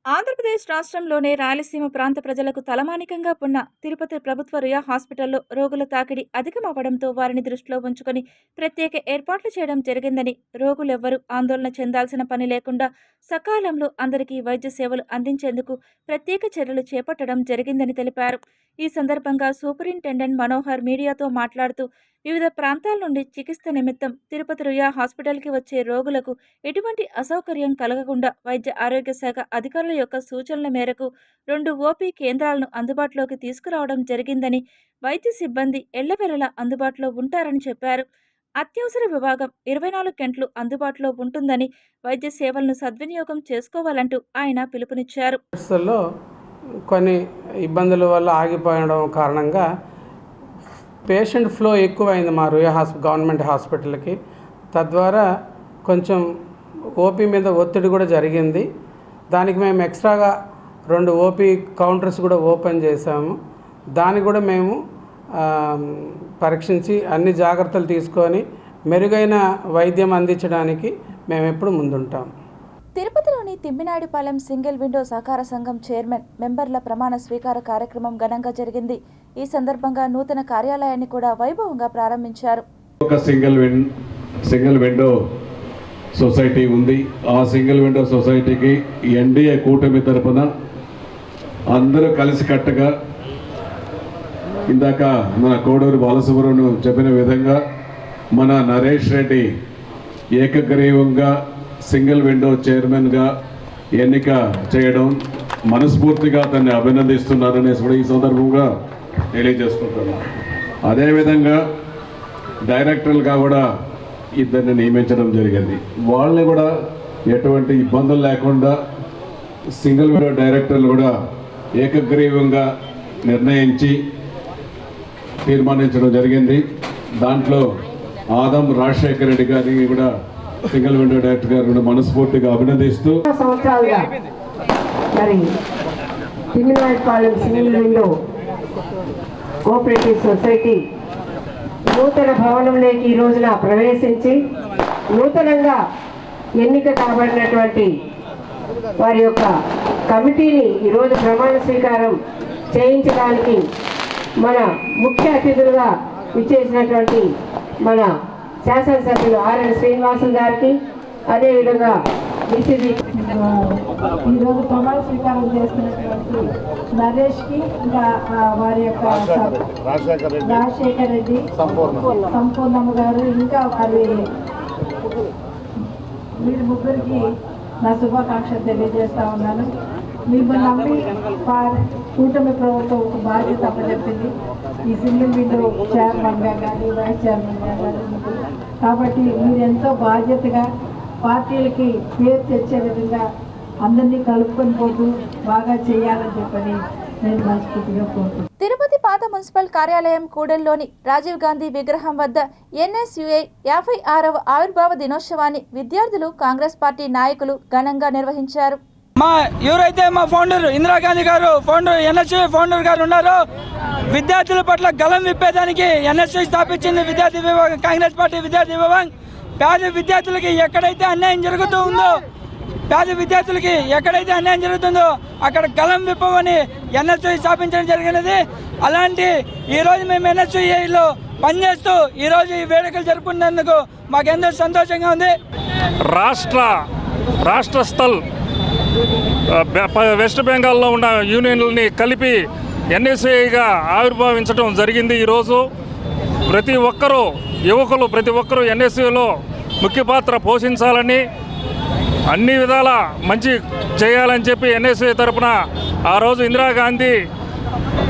ఆంధ్రప్రదేశ్ రాష్ట్రంలోనే రాయలసీమ ప్రాంత ప్రజలకు తలమానికంగా ఉన్న తిరుపతి ప్రభుత్వ రియా హాస్పిటల్లో రోగుల తాకిడి అధికమవ్వడంతో వారిని దృష్టిలో ఉంచుకొని ప్రత్యేక ఏర్పాట్లు చేయడం జరిగిందని, రోగులెవ్వరూ ఆందోళన చెందాల్సిన పని లేకుండా సకాలంలో అందరికీ వైద్య సేవలు అందించేందుకు ప్రత్యేక చర్యలు చేపట్టడం జరిగిందని తెలిపారు. ఈ సందర్భంగా సూపరింటెండెంట్ మనోహర్ మీడియాతో మాట్లాడుతూ వివిధ ప్రాంతాల నుండి చికిత్స నిమిత్తం తిరుపతి రియా హాస్పిటల్కి వచ్చే రోగులకు ఎటువంటి అసౌకర్యం కలగకుండా వైద్య ఆరోగ్య శాఖ అధికారుల యొక్క సూచనల మేరకు 2 ఓపీ కేంద్రాలను అందుబాటులోకి తీసుకురావడం జరిగిందని, వైద్య సిబ్బంది ఎల్లవేళలా అందుబాటులో ఉంటారని చెప్పారు. అత్యవసర విభాగం 24 గంటలు అందుబాటులో ఉంటుందని, వైద్య సేవలను సద్వినియోగం చేసుకోవాలంటూ ఆయన పిలుపునిచ్చారు. కొన్ని ఇబ్బందుల వల్ల ఆగిపోయడం కారణంగా పేషెంట్ ఫ్లో ఎక్కువైంది మా రియా గవర్నమెంట్ హాస్పిటల్కి. తద్వారా కొంచెం ఓపీ మీద ఒత్తిడి కూడా జరిగింది. దానికి మేము ఎక్స్ట్రాగా 2 ఓపీ కౌంటర్స్ కూడా ఓపెన్ చేశాము. దాన్ని కూడా మేము పరీక్షించి అన్ని జాగ్రత్తలు తీసుకొని మెరుగైన వైద్యం అందించడానికి మేము ఎప్పుడు ముందుంటాం. తిరుపతిలోని తిమ్మినాయుడుపాలెం సింగిల్ విండో సహకార సంఘం చైర్మన్ మెంబర్ల ప్రమాణ స్వీకార కార్యక్రమం ఘనంగా జరిగింది. ఈ సందర్భంగా నూతన కార్యాలయాన్ని కూడా వైభవంగా ప్రారంభించారు. ఒక సింగిల్ విండో సొసైటీ ఉంది. ఆ సింగిల్ విండో సొసైటీకి ఎన్డీఏ కూటమి తరపున అందరూ కలిసికట్టుగా ఇందాక మన కోడూరు బాలసుబ్రహ్మణ్యం చెప్పిన విధంగా మన నరేష్ రెడ్డి ఏకగ్రీవంగా సింగిల్ విండో చైర్మన్గా ఎన్నిక చేయడం మనస్ఫూర్తిగా అతన్ని అభినందిస్తున్నాననేసి కూడా ఈ సందర్భంగా తెలియజేసుకుంటున్నాను. అదేవిధంగా డైరెక్టర్లుగా కూడా ఇద్దరిని నియమించడం జరిగింది. వాళ్ళని కూడా ఎటువంటి ఇబ్బందులు లేకుండా సింగిల్ విండో డైరెక్టర్లు కూడా ఏకగ్రీవంగా నిర్ణయించి తీర్మానించడం జరిగింది. దాంట్లో ఆదం రాజశేఖర రెడ్డి గారిని కూడా సింగిల్ విండో డైరెక్టర్ గారు కూడా మనస్ఫూర్తిగా అభినందిస్తూ సంవత్సరాలుగా మరి తిమ్మినాయపాలెం సింగిల్ విండో కోఆపరేటివ్ సొసైటీ నూతన భవనంలోకి ఈ రోజున ప్రవేశించి నూతనంగా ఎన్నిక కాబడినటువంటి వారి యొక్క కమిటీని ఈరోజు ప్రమాణ స్వీకారం చేయించడానికి మన ముఖ్య అతిథులుగా ఇచ్చేసినటువంటి మన శాసనసభ్యులు ఆర్ఎన్ శ్రీనివాసులు గారికి, అదేవిధంగా డిసిసి ఈరోజు ప్రమాణ స్వీకారం చేస్తున్నటువంటి నరేష్కి, ఇంకా వారి యొక్క రాజశేఖర్ రెడ్డి, సంపూర్ణమ్మ గారు, ఇంకా వారి వీరి ముగ్గురికి నా శుభాకాంక్షలు తెలియజేస్తా ఉన్నాను. మిమ్మల్ని నమ్మి కూటమి ప్రభుత్వం ఒక బాధ్యత అప్పచెప్పింది, ఈ సింగిల్ విండో చైర్మన్గా కానీ వైస్ చైర్మన్గా కానీ. కాబట్టి మీరు ఎంతో బాధ్యతగా పార్టీలకి పేరు తెచ్చే విధంగా అందరినీ కలుపుకొని పోతూ బాగా చేయాలని చెప్పని నేను మనస్ఫూర్తిగా కోరుతున్నాను. తిరుపతి పాత మున్సిపల్ కార్యాలయం కూడలిలోని రాజీవ్ గాంధీ విగ్రహం వద్ద NSUA 56వ ఆవిర్భావ దినోత్సవాన్ని విద్యార్థులు, కాంగ్రెస్ పార్టీ నాయకులు ఘనంగా నిర్వహించారు. ఎవరైతే మా ఫౌండర్ ఇందిరాగాంధీ గారు, ఫౌండర్ NSUA ఫౌండర్ గారు ఉన్నారో, విద్యార్థుల పట్ల గలం విప్పేదానికి NSUA స్థాపించింది విద్యార్థి విభాగం, కాంగ్రెస్ పార్టీ విద్యార్థి విభాగం. పేద విద్యార్థులకి ఎక్కడైతే అన్యాయం జరుగుతుందో అక్కడ గలం విప్పమని NSUA స్థాపించడం జరిగినది. అలాంటి ఈరోజు మేము NSUAలో పనిచేస్తూ ఈరోజు ఈ వేడుకలు జరుపుకున్నందుకు మాకెంతో సంతోషంగా ఉంది. రాష్ట్ర స్థల్ వెస్ట్ బెంగాల్లో ఉన్న యూనియన్లని కలిపి NSUAగా ఆవిర్భావించడం జరిగింది. ఈరోజు ప్రతి ఒక్కరూ, యువకులు ప్రతి ఒక్కరూ NSUAలో ముఖ్య పాత్ర పోషించాలని, అన్ని విధాల మంచి చేయాలని చెప్పి NSUA తరపున ఆ రోజు ఇందిరాగాంధీ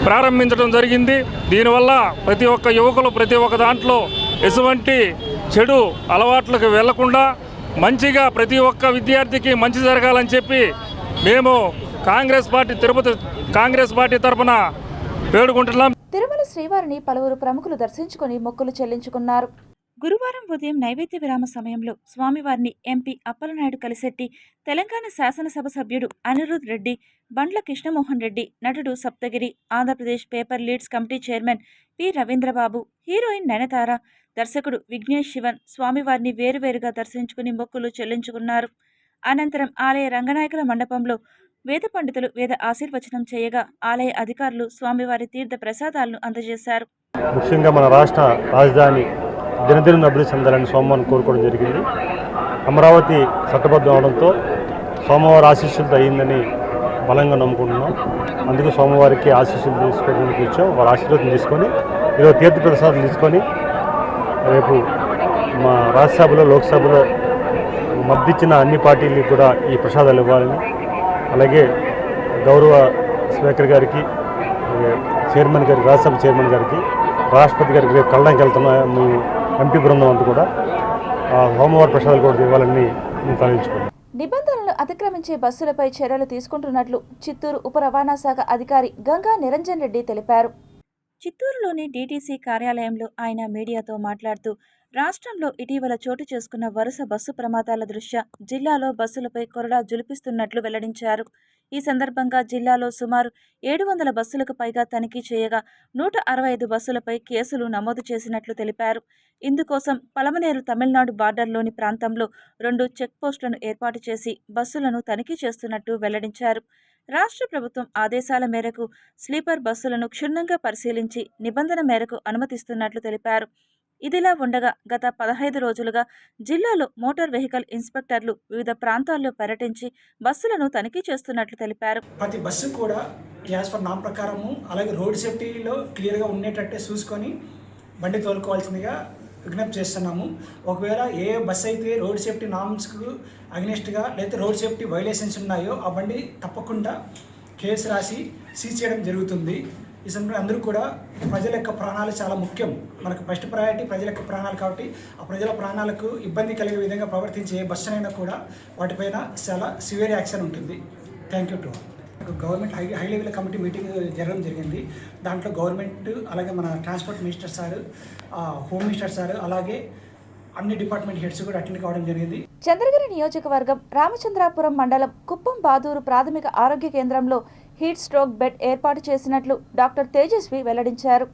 ప్రారంభించడం జరిగింది. దీనివల్ల ప్రతి ఒక్క యువకులు ప్రతి ఒక్క దాంట్లో ఎటువంటి చెడు అలవాట్లకు వెళ్లకుండా మంచిగా ప్రతి ఒక్క విద్యార్థికి మంచి జరగాలని చెప్పి మేము తిరుపతి కాంగ్రెస్ పార్టీ తరఫున వేడుకుంటున్నాం. తిరుమల శ్రీవారిని పలువురు ప్రముఖులు దర్శించుకొని మొక్కులు చెల్లించుకున్నారు. గురువారం ఉదయం నైవేద్య విరామ సమయంలో స్వామివారిని ఎంపీ అప్పలనాయుడు కలిసెట్టి, తెలంగాణ శాసనసభ సభ్యుడు అనిరుద్ రెడ్డి, బండ్ల కృష్ణమోహన్ రెడ్డి, నటుడు Saptagiri, Andhra Pradesh paper leads committee chairman P Ravindra Babu, heroine Nayanthara, దర్శకుడు విఘ్నేష్ శివన్ స్వామివారిని వేరువేరుగా దర్శించుకుని మొక్కులు చెల్లించుకున్నారు. అనంతరం ఆలయ రంగనాయకుల మండపంలో వేద పండితులు వేద ఆశీర్వచనం చేయగా ఆలయ అధికారులు స్వామివారి తీర్థ ప్రసాదాలను అందజేశారు. ముఖ్యంగా మన రాష్ట్ర రాజధాని దినదిన అభివృద్ధి చెందాలని సోమవారం కోరుకోవడం జరిగింది. అమరావతి చట్టబద్ధం అవడంతో సోమవారి ఆశీస్సులతో అయ్యిందని బలంగా నమ్ముకుంటున్నాం. అందుకు సోమవారికి ఆశీస్సులు తీసుకోవడానికి వచ్చాం. వారి ఆశీర్వాదం తీసుకొని ఈరోజు తీర్థ ప్రసాదాలు తీసుకొని రేపు మా రాజ్యసభలో, లోక్సభలో మద్దతిచ్చిన అన్ని పార్టీలకు కూడా ఈ ప్రసాదాలు ఇవ్వాలని, అలాగే గౌరవ స్పీకర్ గారికి, చైర్మన్ గారికి, రాజ్యసభ చైర్మన్ గారికి, రాష్ట్రపతి గారికి రేపు కళ్ళడానికి వెళ్తున్న మీ ఎంపీ బృందం అంతా కూడా సోమవారం ప్రసాదాలు కూడా ఇవ్వాలని మేము తరలించుకున్నాం. నిబంధనలను అతిక్రమించే బస్సులపై చర్యలు తీసుకుంటున్నట్లు చిత్తూరు ఉప రవాణా శాఖ అధికారి గంగా నిరంజన్ రెడ్డి తెలిపారు. చిత్తూరులోని డీటీసీ కార్యాలయంలో ఆయన మీడియాతో మాట్లాడుతూ, రాష్ట్రంలో ఇటీవల చోటు చేసుకున్న వరుస బస్సు ప్రమాదాల దృష్ట్యా జిల్లాలో బస్సులపై కొరడా జులిపిస్తున్నట్లు వెల్లడించారు. ఈ సందర్భంగా జిల్లాలో సుమారు 700 బస్సులకు పైగా తనిఖీ చేయగా 165 బస్సులపై కేసులు నమోదు చేసినట్లు తెలిపారు. ఇందుకోసం పలమనేరు తమిళనాడు బార్డర్లోని ప్రాంతంలో 2 చెక్పోస్టులను ఏర్పాటు చేసి బస్సులను తనిఖీ చేస్తున్నట్టు వెల్లడించారు. రాష్ట్ర ప్రభుత్వం ఆదేశాల మేరకు స్లీపర్ బస్సులను క్షుణ్ణంగా పరిశీలించి నిబంధన మేరకు అనుమతిస్తున్నట్లు తెలిపారు. ఇదిలా ఉండగా గత 15 రోజులుగా జిల్లాలో మోటార్ వెహికల్ ఇన్స్పెక్టర్లు వివిధ ప్రాంతాల్లో పర్యటించి బస్సులను తనిఖీ చేస్తున్నట్లు తెలిపారు. ప్రతి బస్సు కూడా యాజ్ ఫర్ నామ్ ప్రకారము అలాగే రోడ్ సేఫ్టీలో క్లియర్గా ఉండేటట్టే చూసుకొని బండి తోలుకోవాల్సిందిగా విజ్ఞప్తి చేస్తున్నాము. ఒకవేళ ఏ బస్ అయితే రోడ్ సేఫ్టీ నామ్స్కు అగ్నెస్ట్గా లేదా రోడ్ సేఫ్టీ వైలేషన్స్ ఉన్నాయో ఆ బండి తప్పకుండా కేసు రాసి సీజ్ చేయడం జరుగుతుంది. ఈ సందర్భంగా అందరూ కూడా ప్రజల యొక్క ప్రాణాలు చాలా ముఖ్యం. మనకు ఫస్ట్ ప్రయారిటీ ప్రజల యొక్క ప్రాణాలు కాబట్టి ఆ ప్రజల ప్రాణాలకు ఇబ్బంది కలిగే విధంగా ప్రవర్తించే ఏ బస్సునైనా కూడా వాటిపైన చాలా సివియర్ యాక్షన్ ఉంటుంది. Thank you to government high level committee meeting జరగడం జరిగింది. దాంట్లో గవర్నమెంట్ అలాగే మన transport minister sir, home minister sir అలాగే అన్ని డిపార్ట్మెంట్ హెడ్స్ కూడా అటెండ్ కావడం జరిగింది. చంద్రగిరి నియోజకవర్గం రామచంద్రాపురం మండలం కుప్పం బాదూరు ప్రాథమిక ఆరోగ్య కేంద్రంలో హీట్ స్ట్రోక్ బెడ్ ఏర్పాటు చేసినట్లు డాక్టర్ తేజస్వి వెల్లడించారు.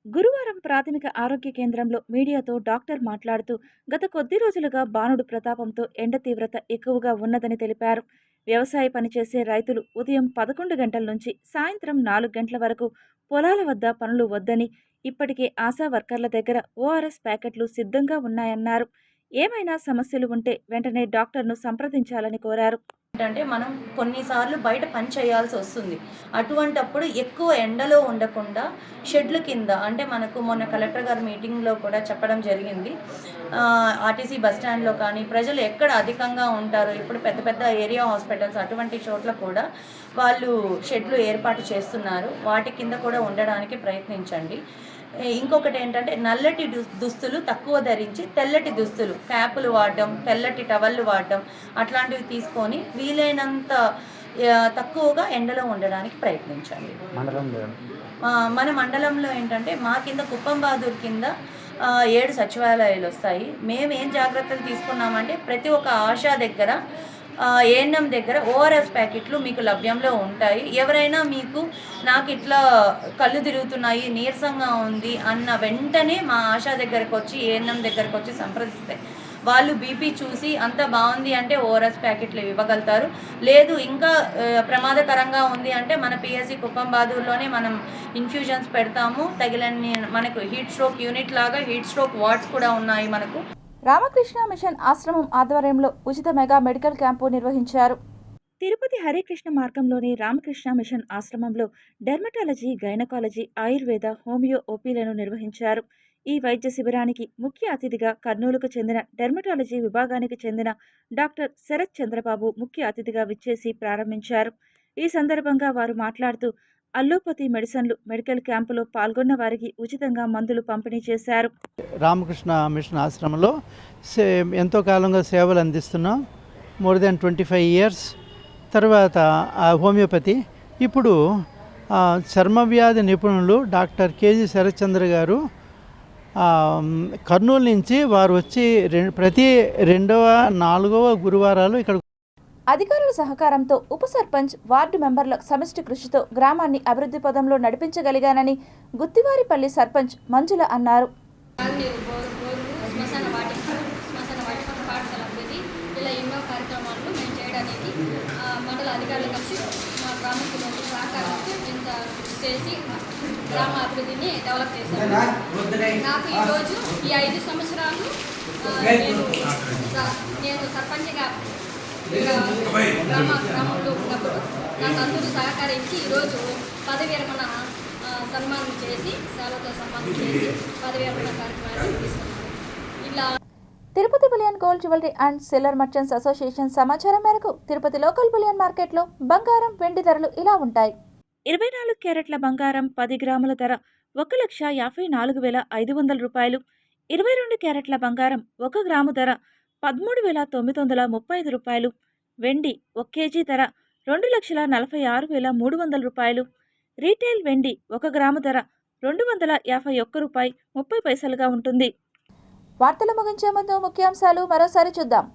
గురువారం ప్రాథమిక ఆరోగ్య కేంద్రంలో మీడియాతో డాక్టర్ మాట్లాడుతూ గత కొద్ది రోజులుగా బాణుడు ప్రతాపంతో ఎండ తీవ్రత ఎక్కువగా ఉన్నదని తెలిపారు. వ్యవసాయ పనిచేసే రైతులు ఉదయం 11 గంటల నుంచి సాయంత్రం 4 గంటల వరకు పొలాల వద్ద పనులు వద్దని, ఇప్పటికే ఆశా వర్కర్ల దగ్గర ఓఆర్ఎస్ ప్యాకెట్లు సిద్ధంగా ఉన్నాయన్నారు. ఏమైనా సమస్యలు ఉంటే వెంటనే డాక్టర్ను సంప్రదించాలని కోరారు. అంటే మనం కొన్నిసార్లు బయట పని చేయాల్సి వస్తుంది. అటువంటప్పుడు ఎక్కువ ఎండలో ఉండకుండా షెడ్ల కింద, అంటే మనకు మొన్న కలెక్టర్ గారి మీటింగ్లో కూడా చెప్పడం జరిగింది, ఆర్టీసీ బస్ స్టాండ్లో కానీ ప్రజలు ఎక్కడ అధికంగా ఉంటారో ఇప్పుడు పెద్ద పెద్ద ఏరియా హాస్పిటల్స్ అటువంటి చోట్ల కూడా వాళ్ళు షెడ్లు ఏర్పాటు చేస్తున్నారు. వాటి కింద కూడా ఉండడానికి ప్రయత్నించండి. ఇంకొకటి ఏంటంటే నల్లటి దుస్తులు తక్కువ ధరించి తెల్లటి దుస్తులు, క్యాపులు వాడడం, తెల్లటి టవళ్ళు వాడడం అట్లాంటివి తీసుకొని వీలైనంత తక్కువగా ఎండలో ఉండడానికి ప్రయత్నించండి. మన మండలంలో ఏంటంటే మా కింద కుప్పం బాదూర్ కింద 7 సచివాలయాలు వస్తాయి. మేము ఏం జాగ్రత్తలు తీసుకున్నామంటే ప్రతి ఒక్క ఆశా దగ్గర, ఏఎన్ఎం దగ్గర ఓఆర్ఎస్ ప్యాకెట్లు మీకు లభ్యంలో ఉంటాయి. ఎవరైనా మీకు నాకు ఇట్లా కళ్ళు తిరుగుతున్నాయి, నీరసంగా ఉంది అన్న వెంటనే మా ఆశా దగ్గరకు వచ్చి, ఏఎన్ఎం దగ్గరకు వచ్చి సంప్రదిస్తే వాళ్ళు బీపీ చూసి అంత బాగుంది అంటే ఓఆర్ఎస్ ప్యాకెట్లు ఇవ్వగలుగుతారు. లేదు ఇంకా ప్రమాదకరంగా ఉంది అంటే మన పిఎస్సి కుప్పం బాదూర్లోనే మనం ఇన్ఫ్యూజన్స్ పెడతాము. తగిలని మనకు హీట్ స్ట్రోక్ యూనిట్ లాగా హీట్ స్ట్రోక్ వార్డ్స్ కూడా ఉన్నాయి మనకు. రామకృష్ణ మిషన్ ఆశ్రమం ఆధ్వర్యంలో ఉచిత మెగా మెడికల్ క్యాంపు నిర్వహించారు. తిరుపతి హరికృష్ణ మార్గంలోని రామకృష్ణ మిషన్ ఆశ్రమంలో డెర్మటాలజీ, గైనకాలజీ, ఆయుర్వేద, హోమియో ఓపీలను నిర్వహించారు. ఈ వైద్య శిబిరానికి ముఖ్య అతిథిగా కర్నూలుకు చెందిన డెర్మటాలజీ విభాగానికి చెందిన డాక్టర్ శరత్ చంద్రబాబు ముఖ్య అతిథిగా విచ్చేసి ప్రారంభించారు. ఈ సందర్భంగా వారు మాట్లాడుతూ అల్లోపతి మెడిసిన్లు మెడికల్ క్యాంపులో పాల్గొన్న వారికి ఉచితంగా మందులు పంపిణీ చేశారు. రామకృష్ణ మిషన్ ఆశ్రమంలో ఎంతో కాలంగా సేవలు అందిస్తున్నాం. More than 25 years. తర్వాత హోమియోపతి. ఇప్పుడు చర్మ వ్యాధి నిపుణులు డాక్టర్ కేజీ శరత్చంద్ర గారు కర్నూలు నుంచి వారు వచ్చి ప్రతి 2వ, 4వ గురువారాలు ఇక్కడ అధికారుల సహకారంతో ఉప సర్పంచ్, వార్డు మెంబర్ల సమిష్టి కృషితో గ్రామాన్ని అభివృద్ధి పదంలో నడిపించగలిగానని గుత్తివారిపల్లి సర్పంచ్ మంజుల అన్నారు. ఇలా ఎన్నో కార్యక్రమాలు మేము చేయడానికి మండల అధికారులు కలిసి మా గ్రామస్తులకు సహకారంతో ఇంత చేసి గ్రామ అభివృద్ధిని డెవలప్ చేశాను. నాకు ఈరోజు ఈ 5 సంవత్సరాలు నేను సర్పంచ్గా గ్రామంలో ఉన్నప్పుడు నాకు అందరూ సహకరించి ఈరోజు పదవి విరమణ సన్మానం చేసి, సేవలతో సన్మానం చేసి పదవి విరమణ కార్యక్రమాన్ని తీసుకున్నాను. ఇలా Tirupati bullion gold jewellery and silver merchants association సమాచారం మేరకు తిరుపతి లోకల్ బులియన్ మార్కెట్లో బంగారం, వెండి ధరలు ఇలా ఉంటాయి. 24 క్యారెట్ల బంగారం 10 గ్రాముల ధర 1,54,500 రూపాయలు. 22 క్యారెట్ల బంగారం 1 గ్రాము ధర 13,935 రూపాయలు. వెండి 1 కేజీ ధర 2,46,300 రూపాయలు. రీటైల్ వెండి 1 గ్రాము ధర 251 రూపాయి 30 పైసలుగా ఉంటుంది. వార్తలు ముగించే ముందు ముఖ్యాంశాలు మరోసారి చూద్దాం.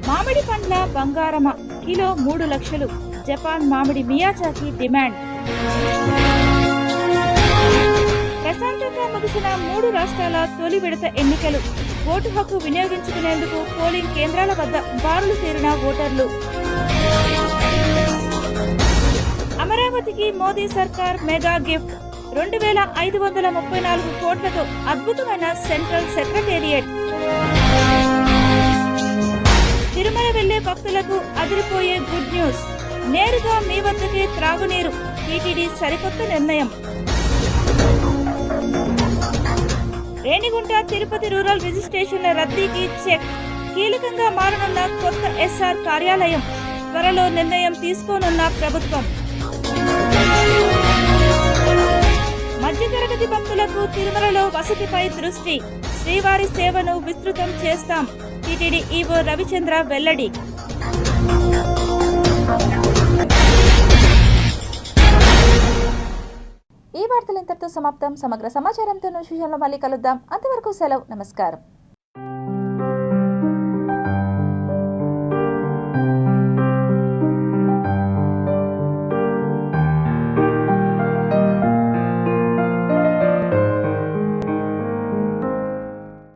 మామిడి పండ్ల బంగారమ కిలో 3 లక్షలు. జపాన్ మామిడి మియాజాకి డిమాండ్. ప్రశాంతంగా ముగిసిన 3 రాష్ట్రాల తొలి విడత ఎన్నికలు. ఓటు హక్కు వినియోగించుకునేందుకు పోలింగ్ కేంద్రాల వద్ద బారులు తీరిన ఓటర్లు. అమరావతికి మోదీ సర్కార్ మెగా గిఫ్ట్ 2534 కోట్లతో అద్భుతమైన సెంట్రల్ సెక్రటేరియట్. తిరుమల వెళ్లే భక్తులకు అదిరిపోయే గుడ్ న్యూస్. నేరుగా మీ వద్దకే త్రాగునీరు. టీటీడీ సరికొత్త నిర్ణయం. రేణిగుంట తిరుపతి రూరల్ రిజిస్ట్రేషన్ల రద్దీకి చెక్. కీలకంగా మారనున్న కొత్త ఎస్ఆర్ కార్యాలయం. త్వరలో నిర్ణయం తీసుకోనున్న ప్రభుత్వం. మధ్యతరగతి భక్తులకు తిరుమలలో వసతిపై దృష్టి. శ్రీవారి సేవను విస్తృతం చేస్తాం. టీటీడీ ఈవో రవిచంద్ర వెల్లడి. ఈ వార్తలు ఇంతటితో సమాప్తం. సమగ్ర సమాచారంతో విషయంలో మళ్ళీ కలుద్దాం. అంతవరకు సెలవు. నమస్కారం.